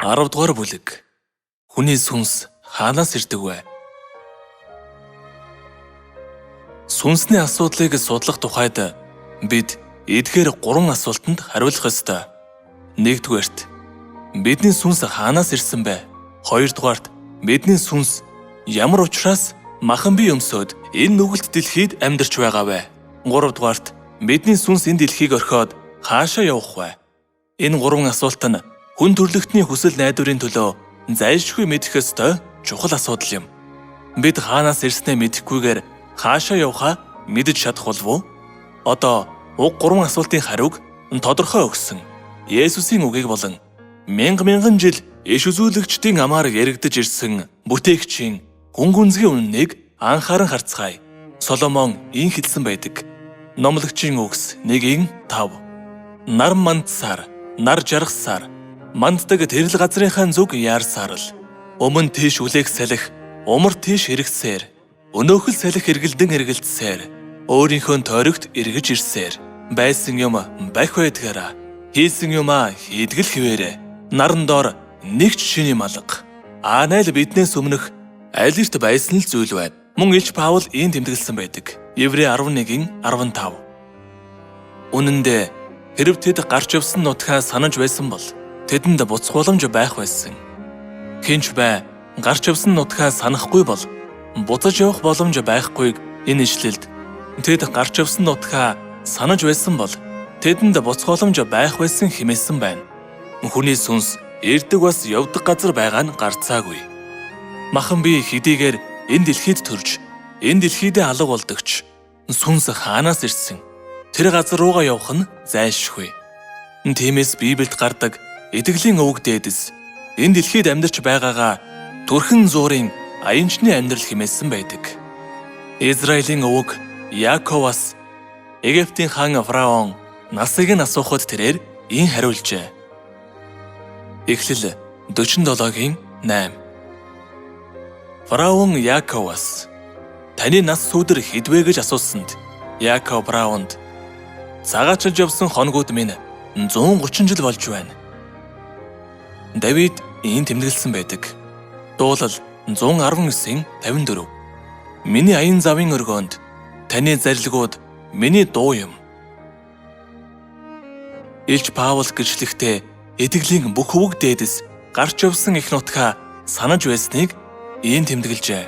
10 дугаар бүлэг. Хүний сүнс хаанаас ирдэг вэ? Сүнсний асуудлыг судлах тухайд бид эдгээр 3 асуултанд хариулах ёстой. 1-дүгээрт бидний сүнс хаанаас ирсэн бэ? 2-дугаарт бидний сүнс ямар учраас махан бие өмсөд энэ нүгэлт дэлхийд амьдарч байгаа вэ? 3-дугаарт бидний сүнс энэ дэлхийг орхиод хаашаа явах вэ? Энэ 3 асуулт нь хүн төрлөختний хүсэл найдварын төлөө зайлшгүй мэдэх ёстой чухал асуудал юм. Бид хаанаас ирснээ мэдэхгүйгээр хаашаа явахаа мэдэж чадах болов уу? Одоо уг 3 асуултын хариуг тодорхой өгсөн. Есүсийн үгийг болон мянган жил иш үзүүлэгчдийн амаар яригдж ирсэн бүтээгчийн хүн гүнзгий үннийг анхааран харцгаая. Соломон ийн хэлсэн байдаг. Номлогчийн үгс 1:5. Нар мандсаар, нар жаргасаар, манддаг тэрл газрынхаа зүг яарсаар л өмнө тийш үлээх салхи, умар тийш хэрэгсээр, өнөөхөл салхи эргэлдсээр, өөрийнхөө тойрогт эргэж ирсээр, байсан юм бах байдгаараа, хийсэн юмаа хийдгэл хിവэрэ, наран доор нэгч шиний малга. Анайл биднээс өмнөх аль эрт байсан л зүйл байна. Мөн Илч Паул ийм тэмдэглэсэн байдаг. Еврей 11:15. Үнэн дээр хэрв тэд гарч явсан нутгаа санаж байсан бол тэдэнд буцах боломж байх байсан. Хинч бай гарч явсан нутгаа санахгүй бол буцаж явах боломж байхгүйг энэ ишлэлд тэд гарч явсан нутгаа санаж байсан бол тэдэнд буцах боломж байх байсан хэмээсэн байна. Хүний сүнс ирдэг бас явдаг газар байгаа нь гарцаагүй. Махан бие хэдийгээр энэ дэлхийд төрж энэ дэлхийдээ алга болдогч сүнс хаанаас ирсэн? Тэр газар руугаа явах нь зайлшгүй. Тиймээс Библиэд гардаг итгэлийн өвөг дээдэс энэ дэлхийд амьдарч байгаагаа төрхөн зуурын аянчны амьдрал хэмээсэн байдаг. Израилийн өвөг Яаковаас Египтийн хаан Фараон насыг нь асуухад тэрээр ийн хариулжээ. Эхлэл 47:8. Фараон Яаковаас таны нас сүудэр хэдвэ гэж асуусанд Яаков Фараонд цагаачилж явсан хоногуд минь 130 жил болж байна. Давид ийм тэмдэглэсэн байдаг. Дуулал 119:54. Миний аян завын өргөөнд таны зарилгууд миний дуу юм. Илч Паул гэрчлэхдээ итгэлийн бүх өвөг дээдэс гарч явсан их нутгаа санаж байсныг ийм тэмдэглэжээ.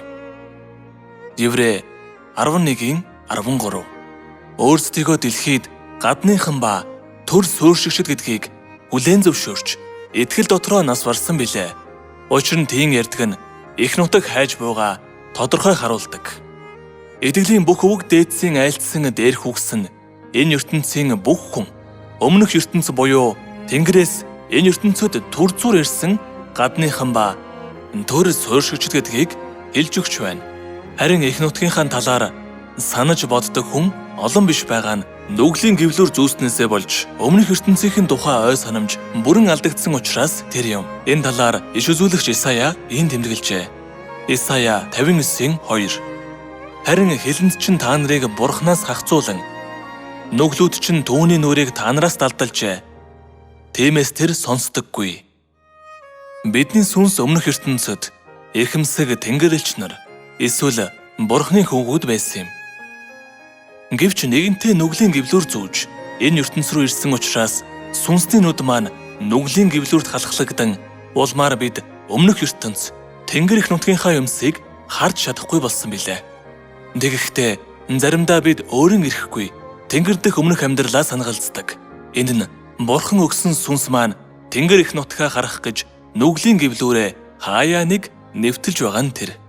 Еврей 11:13. Өөрсдийгөө дэлхийд гадныхан ба төр суурьшигчд гэдгийг хүлээн зөвшөөрч итгэл дотроо нас барсан билээ. Учир нь тийм ярьдаг нь их нутаг хайж бууга тодорхой харуулдаг. Итгэлийн бүх өвөг дээдсийн айлтсан дээрх үгс нь энэ ертөнцийн бүх хүн өмнөх ертөнц буюу Тэнгэрээс энэ ертөнцөд төр зур ирсэн гадныхан ба төр суурьшигчд гэдгийг хэлж өгч байна. Харин их нутгийнхаа талаар санаж боддог хүн олон биш байгаа нь нүглийн гэвлүүр зүүснээсээ болж өмнөх ертөнцийн тухай ой санамж бүрэн алдагдсан учраас тэр юм. Энэ талаар иш үзүүлэгч Исая ийм тэмдэглэжээ. Исая 59:2. Харин хилэнд чинь та нарыг бурхнаас хахацуулан нүглүүд чинь түүний нүрийг та нараас далдалжээ. Тиймээс тэр сонсдоггүй. Бидний сүнс өмнөх ертөнцөд эрхэмсэг тэнгэрлэгч нар эсвэл бурхны хөвгүүд байсан юм. Гэвч нэгэнтээ нүглийн гэвлүүр зүүж энэ ертөнц рүү ирсэн учраас сүнсний нүд маань нүглийн гэвлүүрт халахлагдан улмаар бид өмнөх ертөнц Тэнгэр их нутгийнхаа юмсыг харж чадахгүй болсон билээ. Тэгэхдээ заримдаа бид өөрийн ирэхгүй Тэнгэр дэх өмнөх амьдралаа санагалздаг. Энд нь бурхан өгсөн сүнс маань Тэнгэр их нутгаа харах гэж нүглийн гэвлүүрээ хаяа нэг нэвтэлж байгаа нь тэр.